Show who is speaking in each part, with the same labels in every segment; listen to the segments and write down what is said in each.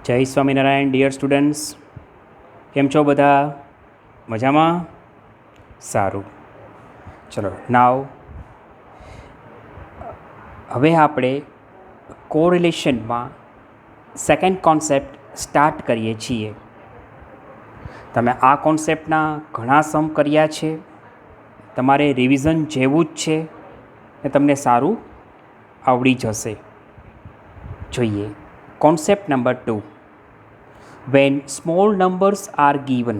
Speaker 1: જય Swaminarayan dear students, કેમ છો બધા? મજામાં? સારું. ચલો નાવ હવે આપણે કોરિલેશનમાં સેકન્ડ કોન્સેપ્ટ સ્ટાર્ટ કરીએ છીએ. તમે આ કોન્સેપ્ટના ઘણા સમ કર્યા છે, તમારે રિવિઝન જેવું જ છે ને તમને સારું આવડી જશે. જોઈએ concept number 2. When small numbers are given,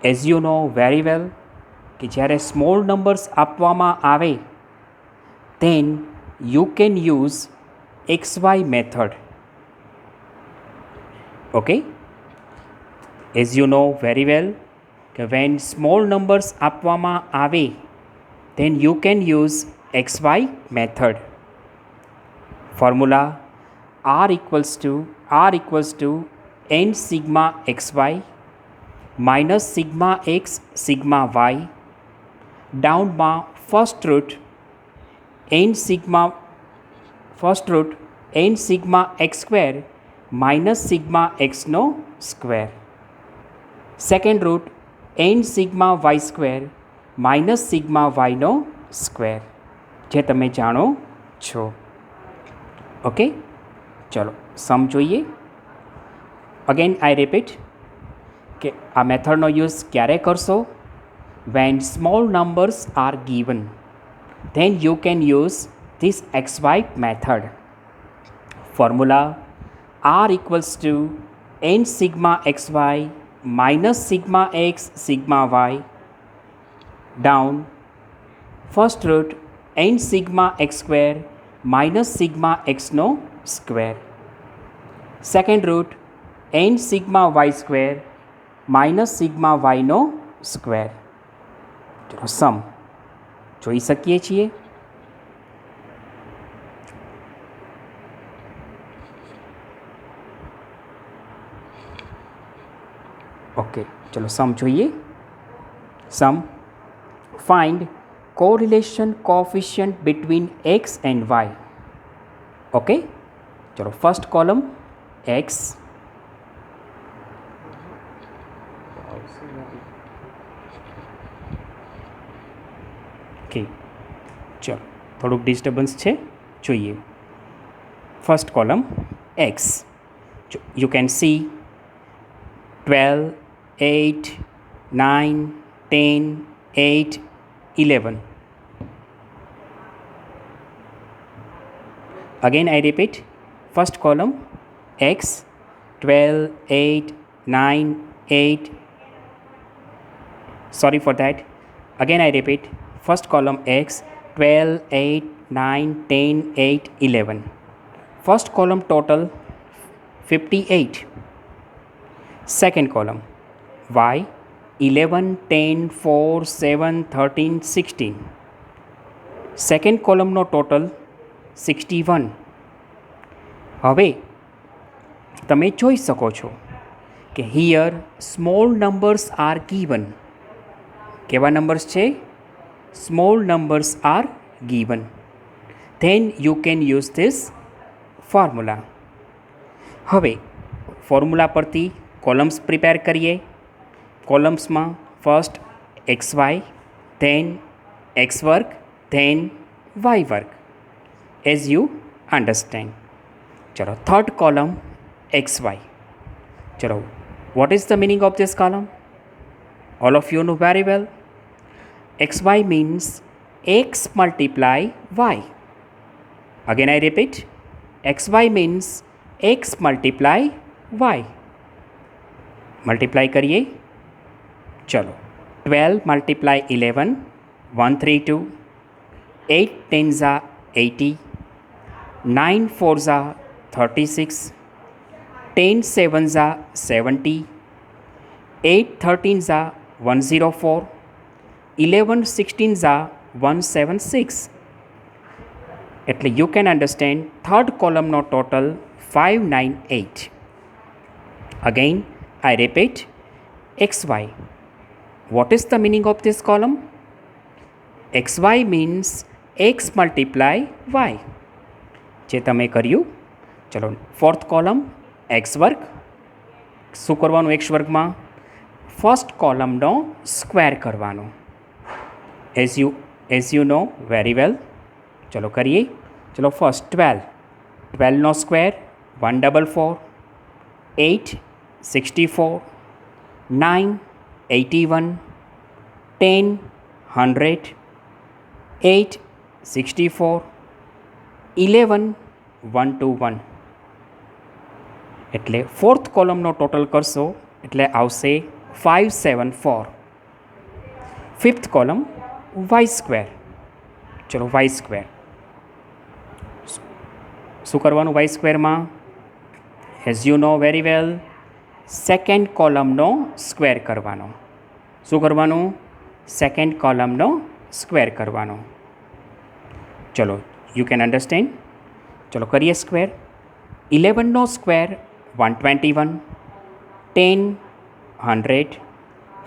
Speaker 1: as you know very well કે જ્યારે સ્મોલ નંબર્સ આપવામાં આવે then you can use XY method. Okay, as you know very well કે when small numbers આપવામાં આવે then you can use XY method. Formula R equals to n sigma xy minus sigma x sigma y ડાઉનમાં first root n sigma x square minus sigma એક્સનો square, second root n sigma y square minus sigma વાયનો square, જે તમે જાણો છો. Okay, ચલો sum જોઈએ. Again I repeat કે આ મેથડનો યુઝ ક્યારે કરશો? When small numbers are given then you can use this XY method. Formula R equals to n sigma xy minus sigma x sigma y down first root n sigma x square minus sigma x નો square, second root n sigma y square minus sigma વાયનો square. ચલો sum જોઈ શકીએ છીએ. Okay, ચલો sum જોઈએ. Sum find correlation coefficient between x and y. Okay, ચલો first column x, okay ચલો થોડુંક ડિસ્ટર્બન્સ છે, જોઈએ. First column x, you can see 12, 8, 9, 10, 8, 11. Again I repeat, first column x 12, 8, 9, 8. Sorry for that. Again I repeat, first column x 12, 8, 9, 10, 8, 11. First column total 58. Second column y 11, 10, 4, 7, 13, 16. Second column no total 61. હવે તમે જોઈ શકો છો કે here small numbers are given. કેવા numbers છે? Small numbers are given. Then you can use this formula. હવે formula પરથી કોલમ્સ પ્રિપેર કરીએ. કોલમ્સમાં ફર્સ્ટ XY, ધેન x વર્ગ, ધેન y વર્ગ, as you understand. ચલો થર્ડ કોલમ XY. ચલો what is the meaning of this column? All of you know very well. XY means x multiply y. Again I repeat, XY means x multiply y. Multiply કરીએ. ચલો 12 multiply 11, 132, 8 10s are 80, 9 4s are 36, 10 7s are 70, 8 13s are 104, 11 16s are 176. એટલે you can understand third column no total 598. Again I repeat, XY. What is the meaning of this column? XY means x multiply y. જે તમે કર્યું ચલો fourth column x વર્ગ. શું કરવાનું x વર્ગમાં? First કોલમનો square કરવાનો. એઝ યુ નો વેરી વેલ. ચલો કરીએ. ચલો ફર્સ્ટ 12. 12નો સ્ક્વેર 144, 8 64, 9 81, 10 100, 8 64, 11 121. એટલે ફોર્થ કોલમનો ટોટલ કરશો એટલે આવશે 574. Fifth column y square. ચલો વાય સ્ક્વેર. શું કરવાનું વાય સ્ક્વેરમાં? As you know very well, second કોલમનો સ્ક્વેર કરવાનો. શું કરવાનું? સેકન્ડ કોલમનો સ્ક્વેર કરવાનો. ચલો યુ કેન અન્ડરસ્ટેન્ડ. ચલો કરીએ square. 11નો square 121, 10 100,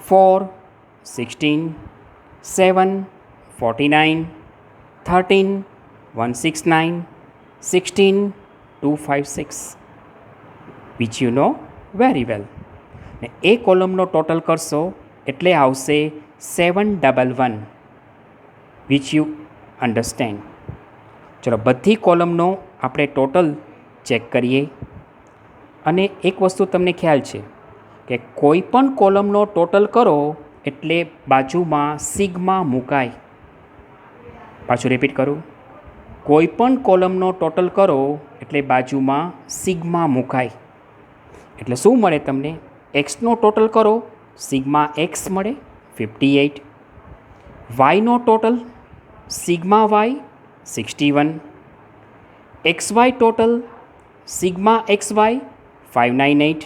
Speaker 1: 4 16, 7 49, 13 169, 16 256, which you know very વેલ. ને એ કોલમનો ટોટલ કરશો એટલે આવશે 711, વિચ યુ અન્ડરસ્ટેન્ડ. ચલો બધી કોલમનો આપણે ટોટલ ચેક કરીએ. અને એક વસ્તુ તમને ખ્યાલ છે કે કોઈ પણ કોલમનો ટોટલ કરો એટલે બાજુમાં સિગ્મા મુકાય. પાછું રિપીટ કરું. કોઈ પણ કોલમનો ટોટલ કરો એટલે બાજુમાં સિગ્મા મુકાય. એટલે શું મળે તમને? એક્સનો ટોટલ કરો સિગ્મા એક્સ મળે 58, વાયનો total sigma y 61, x y total sigma x y 598,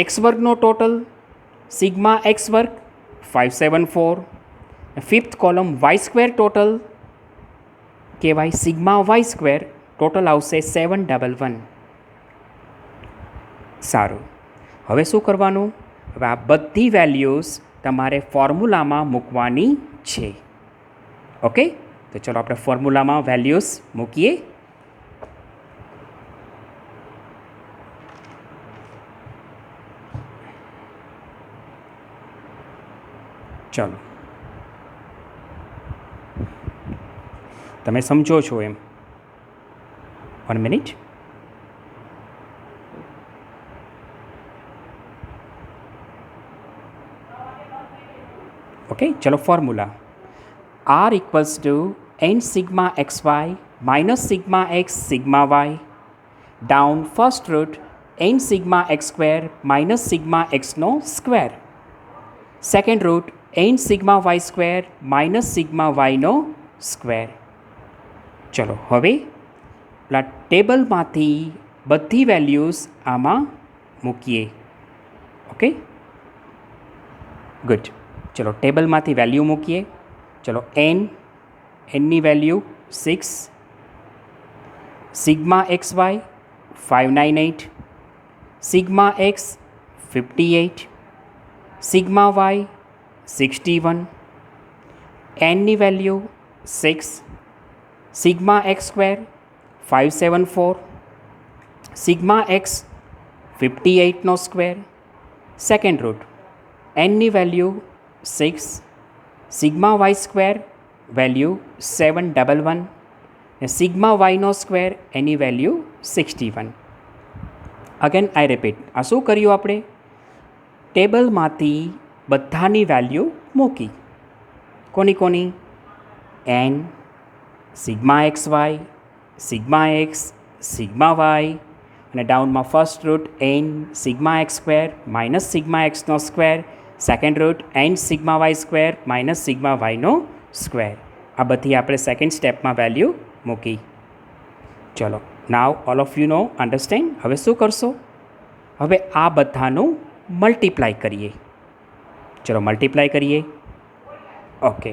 Speaker 1: x વર્ગનો ટોટલ સિગ્મા એક્સ વર્ગ 574. Fifth column y square total કહેવાય સિગ્મા વાય સ્ક્વેર, ટોટલ આવશે 711. સારું. હવે શું કરવાનું? હવે આ બધી વેલ્યુઝ તમારે ફોર્મ્યુલામાં મૂકવાની છે. ઓકે, તો ચલો આપણે ફોર્મ્યુલામાં વેલ્યુઝ મૂકીએ. ચલો તમે સમજો છો એમ. 1 મિનિટ. ઓકે, ચલો formula. R equals to n sigma xy minus sigma x sigma y down first root n sigma x square minus sigma x નો square, second root n sigma y square minus sigma y નો square. ચલો હવે પેલા ટેબલમાંથી બધી values આમાં મૂકીએ. Okay good. ચલો ટેબલમાંથી વેલ્યુ મૂકીએ. ચલો એનની value 6, sigma x y 598, sigma x 58, sigma y 61, એનની value 6, sigma x square 574, sigma x 58નો સ્ક્વેર, સેકન્ડ રૂટ એનની value 6, sigma y square value 711 અને સિગ્મા વાયનો square any value 61. Again I repeat. આ શું કર્યું આપણે? ટેબલમાંથી બધાની વેલ્યુ મૂકી. કોની? N, sigma x y, sigma x, sigma y અને ડાઉનમાં first root n sigma x square minus sigma એક્સનો square, second root n sigma y square minus sigma વાયનો સ્ક્વેર. આ બધી આપણે સેકન્ડ સ્ટેપમાં વેલ્યુ મૂકી. ચલો now all of you know understand. હવે શું કરશો? હવે આ બધાનું મલ્ટીપ્લાય કરીએ. ચલો મલ્ટીપ્લાય કરીએ. ઓકે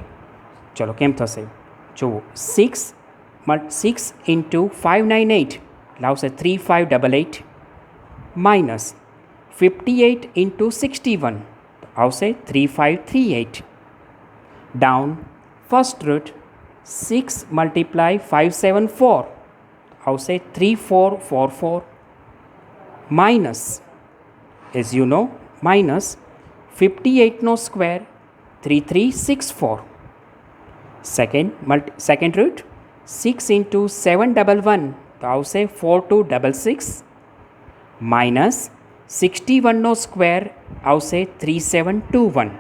Speaker 1: ચલો કેમ થશે જુઓ. 6 ઇન્ટુ 598 લાવશે 3588 માઇનસ 58 ઇન્ટુ 61 આવશે 3538. ડાઉન ફર્સ્ટ રૂટ 6 મલ્ટીપ્લાય 574 આવશે 3444 minus, as you know, minus 58નો સ્ક્વેર 3364. સેકન્ડ રૂટ 6 ઇન્ટુ 711 તો આવશે 4266 માઇનસ 61નો સ્ક્વેર આવશે 3721.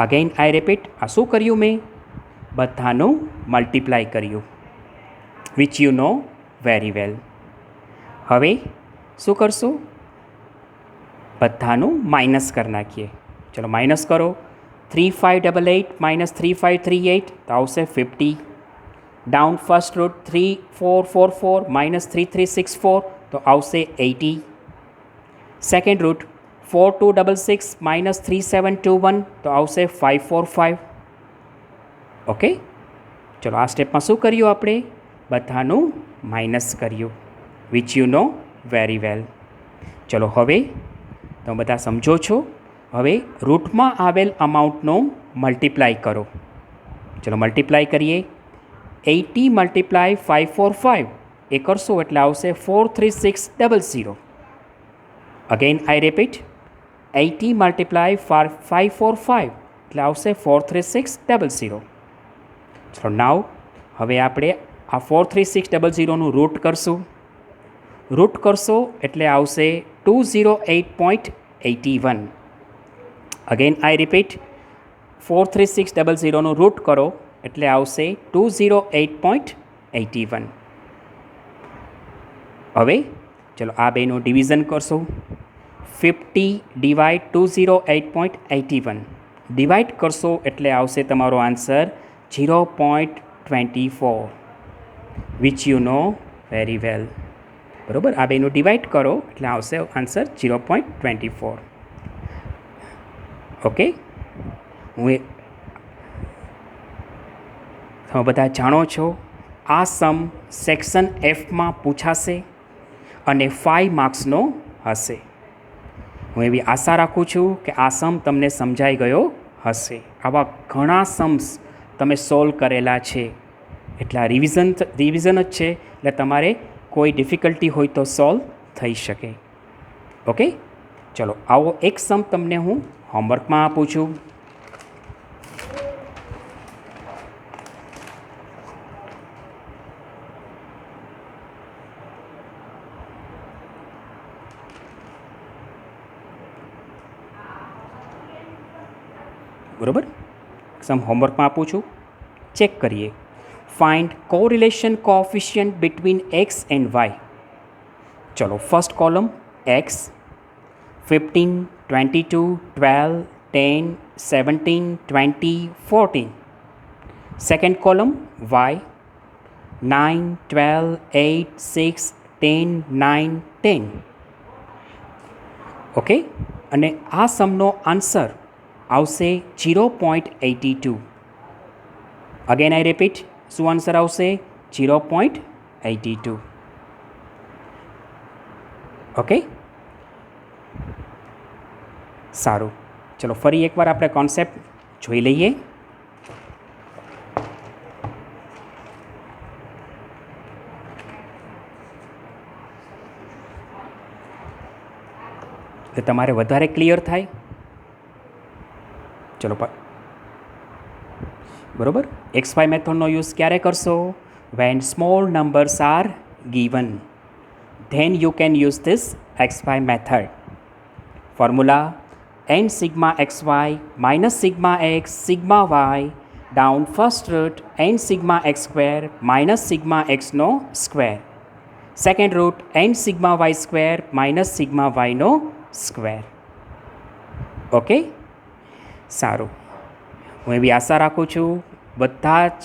Speaker 1: અગેન આઈ રિપીટ, આ શું કર્યું મેં? બધાનું મલ્ટીપ્લાય કર્યું, વિચ યુ નો વેરી વેલ. હવે શું કરશું? બધાનું માઇનસ કરી નાખીએ. ચલો માઇનસ કરો. 3588 માઇનસ 3538 તો આવશે 50. ડાઉન ફર્સ્ટ રૂટ 3444 માઇનસ 3364 તો આવશે 80. સેકન્ડ રૂટ 4266 માઇનસ 3721 તો આવશે 545. ઓકે, ચલો આ સ્ટેપમાં શું કર્યું આપણે? બધાનું માઇનસ કર્યું, વિચ યુ નો વેરી વેલ. ચલો હવે તમે બધા સમજો છો. હવે રૂટમાં આવેલ અમાઉન્ટનો મલ્ટીપ્લાય કરો. ચલો મલ્ટીપ્લાય કરીએ. 80 મલ્ટીપ્લાય 545 એ કરશો એટલે આવશે 43600. અગેન આઈ રિપીટ, 80 મલ્ટીપ્લાય 545 એટલે આવશે 43600. ચલો નાવ હવે આપણે આ 43600નું રૂટ કરશું. રૂટ કરશો એટલે આવશે 208.81. અગેન આઈ રિપીટ, 43600નું રૂટ કરો એટલે આવશે 208.81. હવે ચલો આ બેનું ડિવિઝન કરશો. 50 ડિવાઇડ 208.81 ડિવાઇડ કરશો એટલે આવશે તમારો answer 0.24, which you know very વેલ. બરાબર, આ બેનું ડિવાઇડ કરો એટલે આવશે આન્સર 0.24. ઓકે, તમે બધા જાણો છો આ સમ સેક્શન એફમાં પૂછાશે અને 5 માર્ક્સનો હશે. હું એવી આશા રાખું છું કે આ સમ તમને સમજાઈ ગયો હશે. આવા ઘણા સમ્સ તમે સોલ્વ કરેલા છે, એટલે આ રિવિઝન જ છે, એટલે તમારે કોઈ ડિફિકલ્ટી હોય તો સોલ્વ થઈ શકે. ઓકે, ચલો આવો એક સમ તમને હું હોમવર્કમાં આપું છું. બરાબર, સમ હોમવર્કમાં આપું છું, ચેક કરીએ. Find correlation coefficient between X and Y. ચલો first column X 15, 22, 12, 10, 17, 20, 14. Second column y 9, 12, 8, 6, 10, 9, 10. Okay, અને આ સમનો આન્સર આવશે 0.82. અગેન આઈ રિપીટ, શું આન્સર આવશે? 0.82. ઓકે, સારું. ચલો ફરી એકવાર આપણે કોન્સેપ્ટ જોઈ લઈએ. તો તમારે વધારે ક્લિયર થાય. ચલો બરાબર, એક્સ વાય મેથડનો યુઝ ક્યારે કરશો? When small numbers are given, then you can use this X Y method. Formula n sigma xy minus sigma x sigma y down first root n sigma x square minus sigma x no square. Second root n sigma y square minus sigma y no square. Okay, સારું. હું એવી આશા રાખું છું બધા જ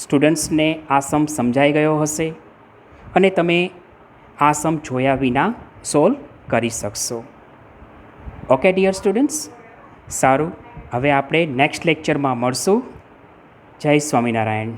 Speaker 1: સ્ટુડન્ટ્સને આ સમ સમજાઈ ગયો હશે અને તમે આ સમ જોયા વિના સોલ્વ કરી શકશો. ઓકે ડિયર સ્ટુડન્ટ્સ, સારું. હવે આપણે નેક્સ્ટ લેક્ચરમાં મળશું. જય સ્વામિનારાયણ.